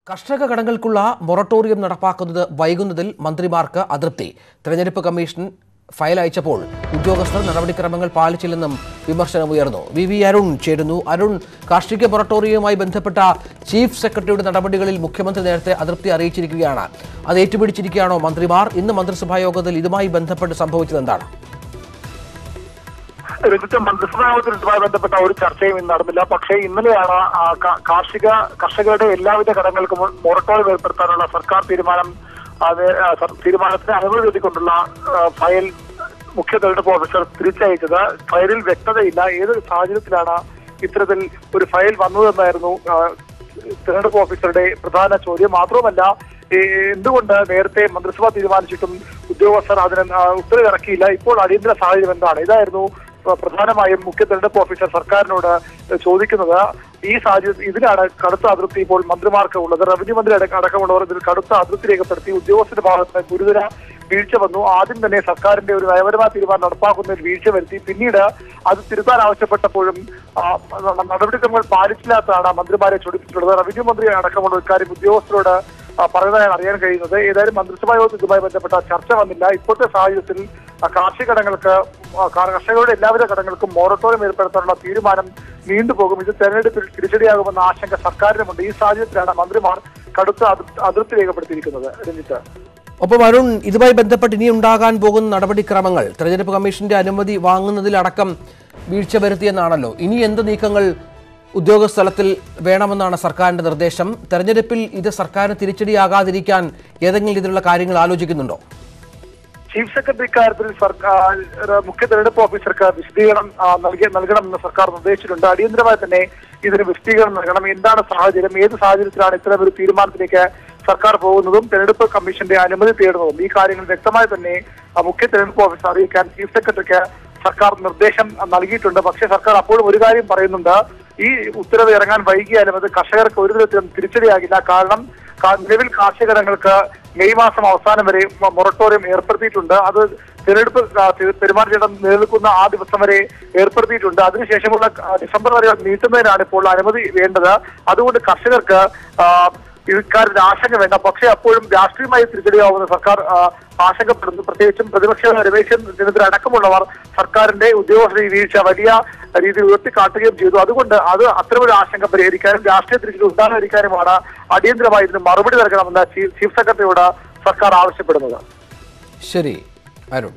കർഷക കടങ്ങൾക്കുള്ള മൊറട്ടോറിയം നടപ്പാക്കുന്നത് വൈകുന്നതിൽ മന്ത്രിമാർക്ക് അതൃപ്തി. തെരഞ്ഞെടുപ്പ് കമ്മീഷൻ ഫയൽ അയച്ചപ്പോൾ ഉദ്യോഗസ്ഥർ നടപടിക്രമങ്ങൾ പാലിച്ചില്ലെന്നും വിമർശനമുയർന്നു. വി അരുൺ ചേരുന്നു. അരുൺ, കാർഷിക മൊറട്ടോറിയവുമായി ബന്ധപ്പെട്ട ചീഫ് സെക്രട്ടറിയുടെ നടപടികളിൽ മുഖ്യമന്ത്രി നേരത്തെ അതൃപ്തി അറിയിച്ചിരിക്കുകയാണ്. അത് ഏറ്റുപിടിച്ചിരിക്കുകയാണോ മന്ത്രിമാർ? ഇന്ന് മന്ത്രിസഭാ യോഗത്തിൽ ഇതുമായി ബന്ധപ്പെട്ട് സംഭവിച്ചത് എന്താണ്? മന്ത്രിസഭാ യോഗത്തിലുമായി ബന്ധപ്പെട്ട ഒരു ചർച്ചയും ഇന്ന് നടന്നില്ല. പക്ഷേ ഇന്നലെയാണ് കർഷകരുടെ എല്ലാവിധ കടങ്ങൾക്കും മൊറട്ടോറിയം ഏർപ്പെടുത്താനുള്ള സർക്കാർ തീരുമാനത്തിന് അനുമതി നൽകിക്കൊണ്ടുള്ള ഫയൽ മുഖ്യ തെരഞ്ഞെടുപ്പ് ഓഫീസർ തിരിച്ചയച്ചത്. ഫയലിൽ വ്യക്തതയില്ല. ഏതൊരു സാഹചര്യത്തിലാണ് ഇത്തരത്തിൽ ഒരു ഫയൽ വന്നതെന്നായിരുന്നു തെരഞ്ഞെടുപ്പ് ഓഫീസറുടെ പ്രധാന ചോദ്യം. മാത്രവുമല്ല, എന്തുകൊണ്ട് നേരത്തെ മന്ത്രിസഭ തീരുമാനിച്ചിട്ടും ഉദ്യോഗസ്ഥർ അതിന് ഉത്തരവ് ഇറക്കിയില്ല? ഇപ്പോൾ അടിയന്തര സാഹചര്യം എന്താണ്? ഇതായിരുന്നു പ്രധാനമായും മുഖ്യ തെരഞ്ഞെടുപ്പ് ഓഫീസർ സർക്കാരിനോട് ചോദിക്കുന്നത്. ഈ സാഹചര്യം ഇതിലാണ് കടുത്ത അതൃപ്തി ഇപ്പോൾ മന്ത്രിമാർക്ക് ഉള്ളത്. റവന്യൂ മന്ത്രി അടക്കമുള്ളവർ ഇതിൽ കടുത്ത അതൃപ്തി രേഖപ്പെടുത്തി. ഉദ്യോഗസ്ഥരുടെ ഭാഗത്ത് ഗുരുതര വീഴ്ച വന്നു. ആദ്യം തന്നെ സർക്കാരിന്റെ ഒരു നയപരമായ തീരുമാനം നടപ്പാക്കുന്നതിൽ വീഴ്ച വരുത്തി. പിന്നീട് അത് തിരുത്താൻ ആവശ്യപ്പെട്ടപ്പോഴും നടപടിക്രമങ്ങൾ പാലിച്ചില്ലാത്തതാണ് മന്ത്രിമാരെ ചൊടിപ്പിച്ചിട്ടുള്ളത്. റവന്യൂ മന്ത്രി അടക്കമുള്ള ഇക്കാര്യം ഉദ്യോഗസ്ഥരോട് പറയുന്നതാണ് അറിയാൻ കഴിയുന്നത്. ഏതായാലും മന്ത്രിസഭാ യോഗത്തിൽ ഇതുമായി ബന്ധപ്പെട്ട ചർച്ച വന്നില്ല. ഇപ്പോഴത്തെ സാഹചര്യത്തിൽ കർഷകരുടെ എല്ലാവിധ കടങ്ങൾക്കും മൊറട്ടോറിയം ഏർപ്പെടുത്താനുള്ള തീരുമാനം നീണ്ടുപോകും. ഇത് തെരഞ്ഞെടുപ്പിൽ തിരിച്ചടിയാകുമെന്ന ആശങ്ക സർക്കാരിനുമുണ്ട്. ഈ സാഹചര്യത്തിലാണ് മന്ത്രിമാർ കടുത്ത അതൃപ്തി രേഖപ്പെടുത്തിയിരിക്കുന്നത്. രഞ്ജിത്ത്, ഒപ്പം അരുൺ, ഇതുമായി ബന്ധപ്പെട്ട് ഇനി ഉണ്ടാകാൻ പോകുന്ന നടപടിക്രമങ്ങൾ തെരഞ്ഞെടുപ്പ് കമ്മീഷന്റെ അനുമതി വാങ്ങുന്നതിലടക്കം വീഴ്ച വരുത്തിയെന്നാണല്ലോ. ഇനി എന്ത് നീക്കങ്ങൾ ഉദ്യോഗസ്ഥലത്തിൽ വേണമെന്നാണ് സർക്കാരിന്റെ നിർദ്ദേശം? തെരഞ്ഞെടുപ്പിൽ ഇത് സർക്കാരിന് തിരിച്ചടിയാകാതിരിക്കാൻ ഏതെങ്കിലും ഇതിലുള്ള കാര്യങ്ങൾ ആലോചിക്കുന്നുണ്ടോ? ചീഫ് സെക്രട്ടറി കാര്യത്തിൽ മുഖ്യ തെരഞ്ഞെടുപ്പ് ഓഫീസർക്ക് വിശദീകരണം നൽകണമെന്ന് സർക്കാർ നിർദ്ദേശിച്ചിട്ടുണ്ട്. അടിയന്തരമായി തന്നെ ഇതിന് വിശദീകരണം നൽകണം. എന്താണ് സാഹചര്യം, ഏത് സാഹചര്യത്തിലാണ് ഇത്തരം ഒരു തീരുമാനത്തിലേക്ക് സർക്കാർ പോകുന്നതും തെരഞ്ഞെടുപ്പ് കമ്മീഷന്റെ അനുമതി തേടുന്നതും ഈ കാര്യങ്ങൾ വ്യക്തമായി തന്നെ മുഖ്യ തെരഞ്ഞെടുപ്പ് ഓഫീസർ അറിയിക്കാൻ ചീഫ് സെക്രട്ടറിക്ക് സർക്കാർ നിർദ്ദേശം നൽകിയിട്ടുണ്ട്. പക്ഷേ സർക്കാർ അപ്പോഴും ഒരു കാര്യം പറയുന്നുണ്ട്. ഈ ഉത്തരവ് ഇറങ്ങാൻ വൈകിയാലും അത് കർഷകർക്ക് ഒരു വിധത്തിലും തിരിച്ചടിയാകില്ല. കാരണം നിലവിൽ കാർഷിക കടങ്ങൾക്ക് മെയ് മാസം അവസാനം വരെ മൊറട്ടോറിയം ഏർപ്പെടുത്തിയിട്ടുണ്ട്. അത് തിരഞ്ഞെടുപ്പ് പെരുമാറ്റച്ചട്ടം നിലനിൽക്കുന്ന ആ ദിവസം വരെ ഏർപ്പെടുത്തിയിട്ടുണ്ട്. അതിനുശേഷമുള്ള ഡിസംബർ വരെ നീട്ടുന്നതിനാണ് ഇപ്പോൾ അനുമതി വേണ്ടത്. അതുകൊണ്ട് കർഷകർക്ക് ഇക്കാര്യത്തിൽ ആശങ്ക വേണ്ട. പക്ഷേ അപ്പോഴും രാഷ്ട്രീയമായി തിരിച്ചടിയാവുന്ന സർക്കാർ ആശങ്കപ്പെടുന്നു. പ്രത്യേകിച്ചും പ്രതിപക്ഷ രമേശ് ചെന്നിത്തല അടക്കമുള്ളവർ സർക്കാരിന്റെ ഉദ്യോഗസ്ഥ വീഴ്ച വലിയ രീതിയിൽ ഉയർത്തിക്കാട്ടുകയും ചെയ്തു. അതുകൊണ്ട് അത് അത്തരമൊരു ആശങ്ക പരിഹരിക്കാനും രാഷ്ട്രീയ തിരിച്ചടി ഉണ്ടാകാതിരിക്കാനുമാണ് അടിയന്തരമായി ഇതിന് മറുപടി നൽകണമെന്ന് ചീഫ് സെക്രട്ടറിയോട് സർക്കാർ ആവശ്യപ്പെടുന്നത്. ശരി അരുൺ.